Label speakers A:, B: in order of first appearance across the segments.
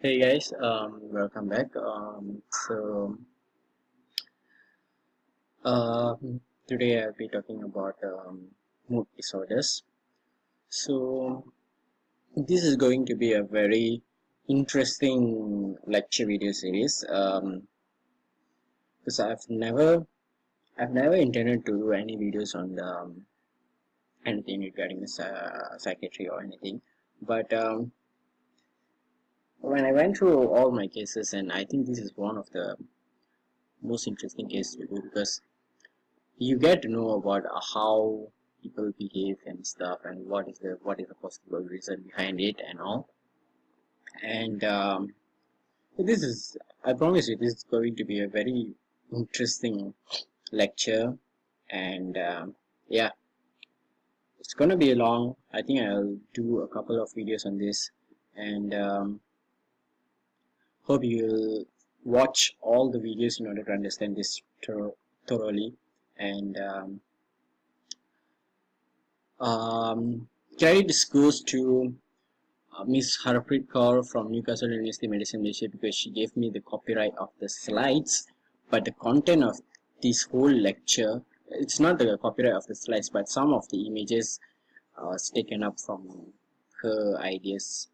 A: Hey guys, welcome back. Uh, Today I'll be talking about mood disorders. So, this is going to be a very interesting lecture video series. Because I've never intended to do any videos on anything regarding psychiatry or anything, but when I went through all my cases, and I think this is one of the most interesting cases to do because you get to know about how people behave and stuff, and what is the possible reason behind it and all. And this is, I promise you, this is going to be a very interesting lecture. And yeah, it's gonna be long. I think I'll do a couple of videos on this, and hope you'll watch all the videos in order to understand this thoroughly. And credit goes to Miss Harpreet Kaur from Newcastle University Medicine, Malaysia, because she gave me the copyright of the slides, but the content of this whole lecture, it's not the copyright of the slides, but some of the images was taken up from her ideas,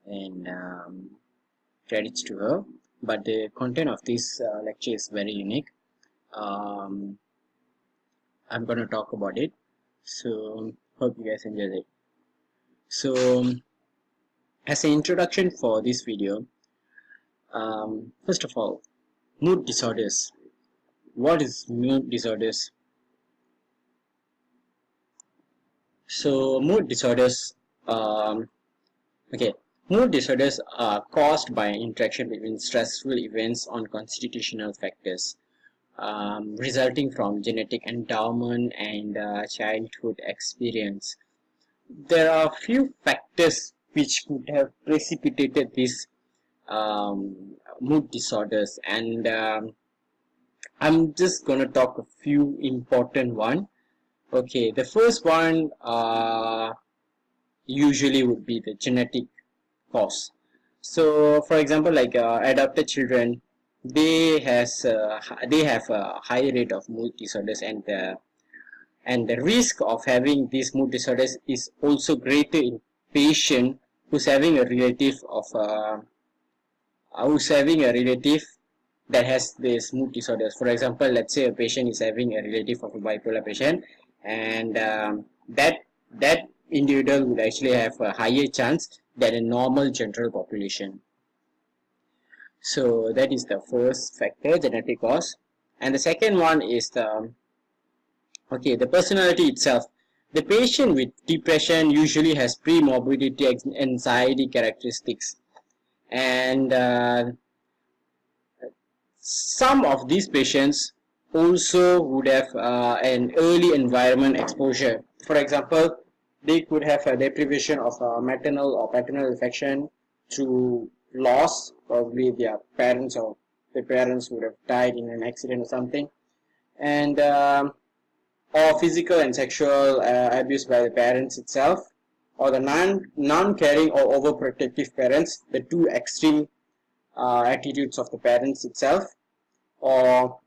A: and credits to her. But the content of this lecture is very unique. I'm going to talk about it, so hope you guys enjoy it. So, as an introduction for this video, first of all, mood disorders. What is mood disorders? So, mood disorders are caused by interaction between stressful events on constitutional factors, resulting from genetic endowment and childhood experience. There are few factors which could have precipitated these mood disorders, and I'm just gonna talk a few important one. Okay, the first one usually would be the genetic cause. So, for example, like adopted children, they have a high rate of mood disorders, and the risk of having these mood disorders is also greater in patient who's having a relative of who's having a relative that has this mood disorders. For example, let's say a patient is having a relative of a bipolar patient, and that individual would actually have a higher chance than a normal general population. So that is the first factor, genetic cause. And the second one is the personality itself. The patient with depression usually has pre-morbidity anxiety characteristics, and some of these patients also would have an early environment exposure. For example, they could have a deprivation of maternal or paternal affection through loss. Probably their parents would have died in an accident or something, and or physical and sexual abuse by the parents itself, or the non-caring or overprotective parents, the two extreme attitudes of the parents itself, or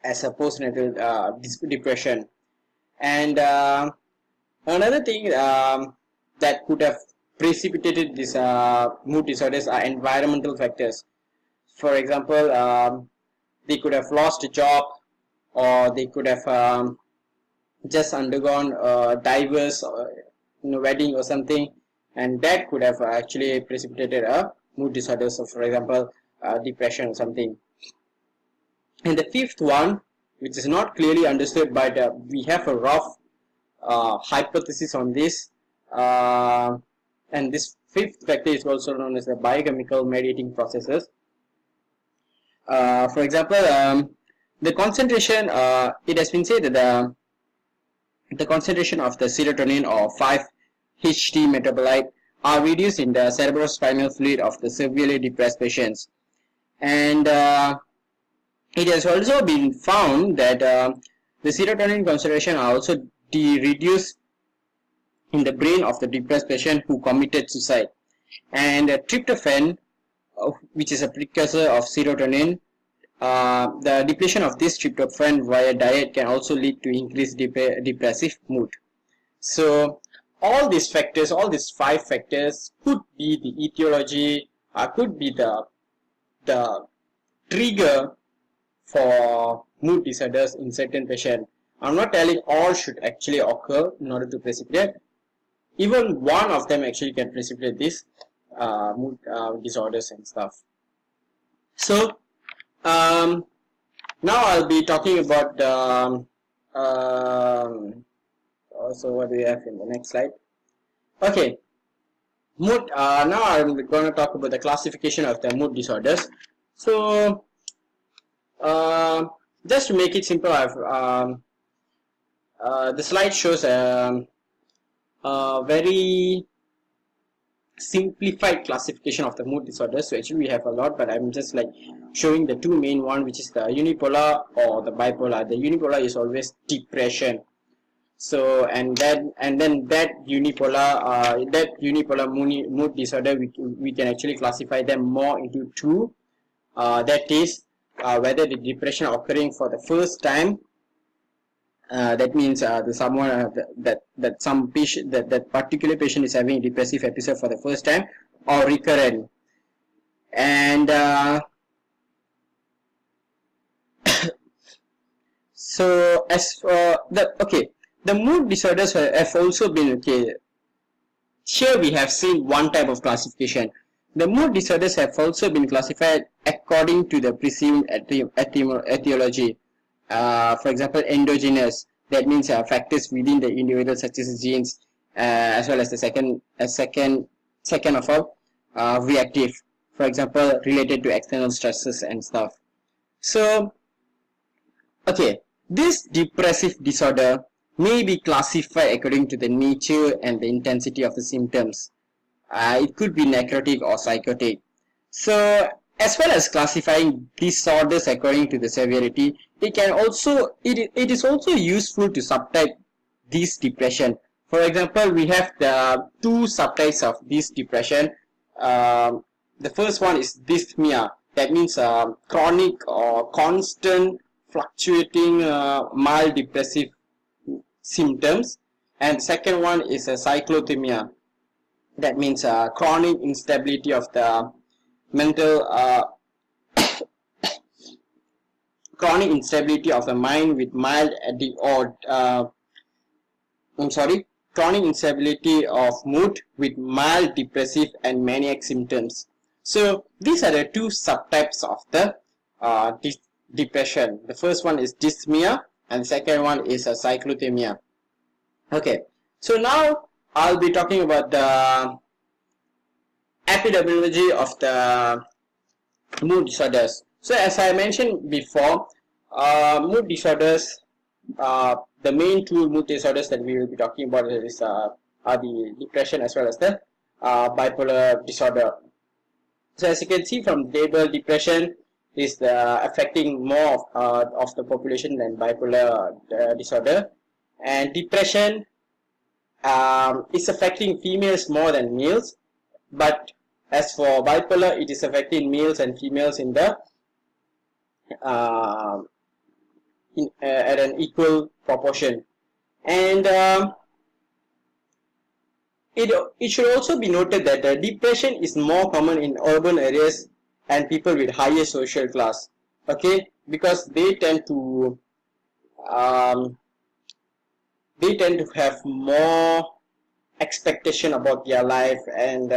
A: as a postnatal depression. And another thing that could have precipitated these mood disorders are environmental factors. For example, they could have lost a job, or they could have just undergone divorce or wedding or something, and that could have actually precipitated a mood disorder. So, for example, depression or something. And the fifth one, which is not clearly understood, but we have a rough hypothesis on this, and this fifth factor is also known as the biochemical mediating processes. For example, the concentration, it has been said that the concentration of the serotonin or 5-HT metabolite are reduced in the cerebrospinal fluid of the severely depressed patients. And it has also been found that the serotonin concentration are also reduced in the brain of the depressed patient who committed suicide. And tryptophan which is a precursor of serotonin. The depletion of this tryptophan via diet can also lead to increased depressive mood. So all these factors, all these 5 factors could be the etiology, could be the trigger for mood disorders in certain patients. I'm not telling all should actually occur in order to precipitate. Even one of them actually can precipitate this mood disorders and stuff. So now I'll be talking about also what do we have in the next slide. Okay, mood. Now I'm going to talk about the classification of the mood disorders. So just to make it simple, I've the slide shows a very simplified classification of the mood disorders. So actually we have a lot, but I'm just like showing the 2 main one, which is the unipolar or the bipolar. The unipolar is always depression. So and then that unipolar mood disorder, we can actually classify them more into 2. That is whether the depression occurring for the first time. That means that some patient, that particular patient is having a depressive episode for the first time, or recurrent. And so as for the mood disorders have also been here we have seen one type of classification. The mood disorders have also been classified according to the presumed etiology. For example, endogenous, that means factors within the individual such as genes, as well as the second of all, reactive, for example, related to external stresses and stuff. So okay, this depressive disorder may be classified according to the nature and the intensity of the symptoms. It could be necrotic or psychotic. So as well as classifying disorders according to the severity, it is also useful to subtype this depression. For example, we have the 2 subtypes of this depression. The first one is dysthmia. That means chronic or constant fluctuating mild depressive symptoms. And second one is a cyclothymia. That means chronic instability of the mental chronic instability of the mind with mild chronic instability of mood with mild depressive and maniac symptoms. So these are the 2 subtypes of the depression. The first one is dysthmia and the second one is a cyclothymia. Okay, so now I'll be talking about the epidemiology of the mood disorders. So as I mentioned before, mood disorders, the main 2 mood disorders that we will be talking about is are the depression as well as the bipolar disorder. So as you can see from the table, depression is affecting more of the population than bipolar disorder, and depression is affecting females more than males, but as for bipolar, it is affecting males and females in the at an equal proportion. And it should also be noted that depression is more common in urban areas and people with higher social class. Okay, because they tend to have more expectation about their life, and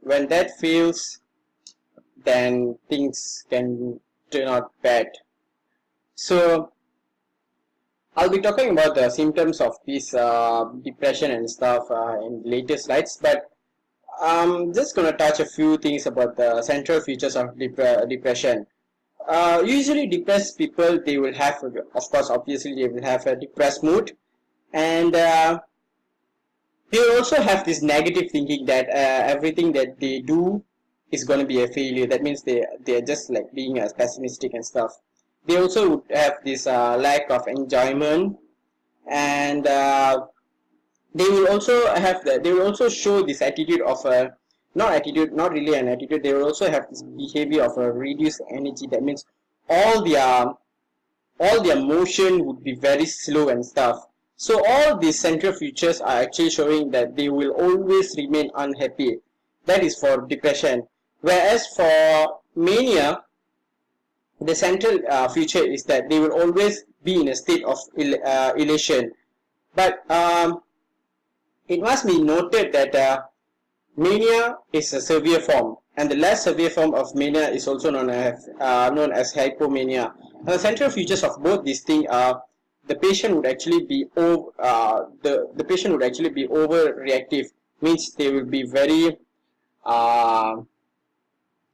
A: when that fails, then things can turn out bad. So I'll be talking about the symptoms of this depression and stuff in later slides, but I'm just going to touch a few things about the central features of depression. Usually depressed people, they will have, of course, obviously they will have a depressed mood, and they will also have this negative thinking that everything that they do is going to be a failure. That means they're just like being pessimistic and stuff. They also would have this lack of enjoyment, and they will also show this attitude of not really an attitude. They will also have this behavior of a reduced energy. That means all their all their motion would be very slow and stuff. So all these central features are actually showing that they will always remain unhappy. That is for depression. Whereas for mania, the central feature is that they will always be in a state of elation. But it must be noted that mania is a severe form, and the less severe form of mania is also known as hypomania. The central features of both these things are the patient would actually be the patient would actually be overreactive. Means they will be very uh,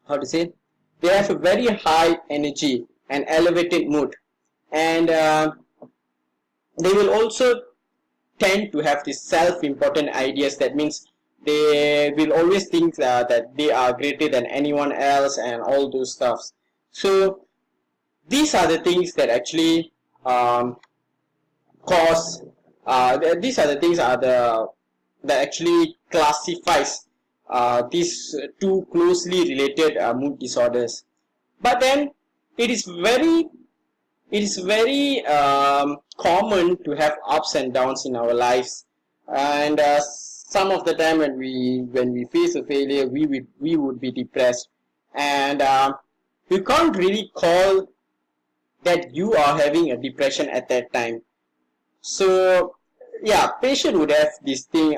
A: how to say, they have a very high energy and elevated mood, and they will also tend to have these self-important ideas. That means they will always think that they are greater than anyone else and all those stuffs. So these are the things that actually cause these are the things are the that actually classifies these two closely related mood disorders. But then it is very common to have ups and downs in our lives, and some of the time when we face a failure, we would be depressed, and you can't really call that you are having a depression at that time. So yeah, patient would have this thing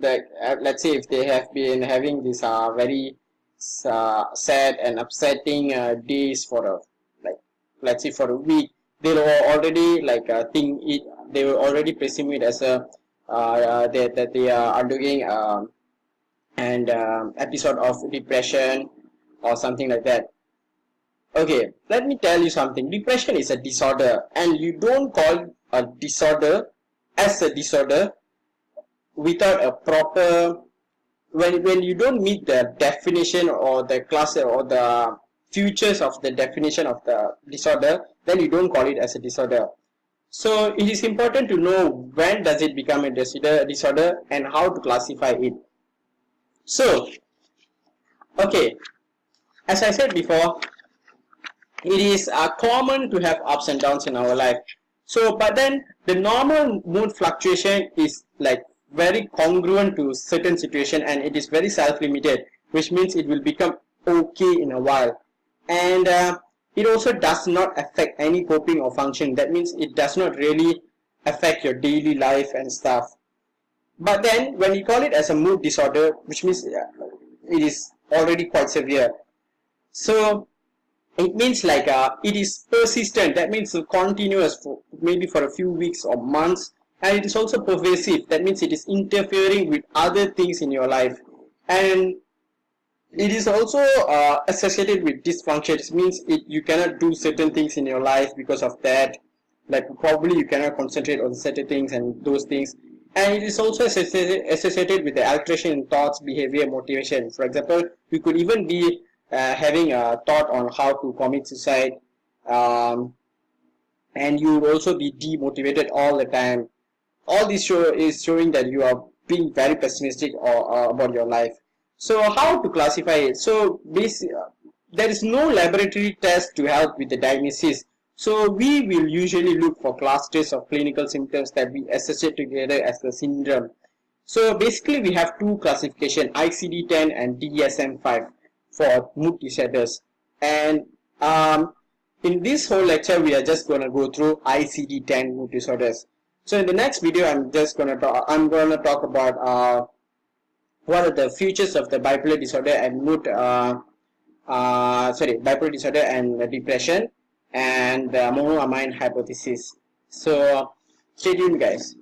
A: let's say if they have been having this very sad and upsetting days for a, like, let's say for a week, they were already think it they were already perceive it as a that they are undergoing an episode of depression or something like that. Okay, let me tell you something. Depression is a disorder, and you don't call a disorder as a disorder without a proper, when you don't meet the definition or the class or the features of the definition of the disorder, then you don't call it as a disorder. So it is important to know when does it become a disorder and how to classify it. So okay, as I said before, it is common to have ups and downs in our life. So but then the normal mood fluctuation is like very congruent to certain situation, and it is very self-limited, which means it will become okay in a while. And it also does not affect any coping or function. That means it does not really affect your daily life and stuff. But then when you call it as a mood disorder, which means it is already quite severe. So it means it is persistent. That means continuous for maybe for a few weeks or months, and it is also pervasive. That means it is interfering with other things in your life, and it is also associated with dysfunction. It means you cannot do certain things in your life because of that. Like probably you cannot concentrate on certain things and those things. And it is also associated with the alteration in thoughts, behavior, motivation. For example, you could even be having a thought on how to commit suicide, um, and you would also be demotivated all the time. All this is showing that you are being very pessimistic about your life. So how to classify it? So there is no laboratory test to help with the diagnosis. So we will usually look for clusters of clinical symptoms that we associate together as the syndrome. So basically we have two classification, ICD-10 and DSM-5 for mood disorders. And in this whole lecture we are just going to go through ICD-10 mood disorders. So in the next video I'm going to talk about what are the features of the bipolar disorder and bipolar disorder and depression and the monoamine hypothesis. So stay tuned guys.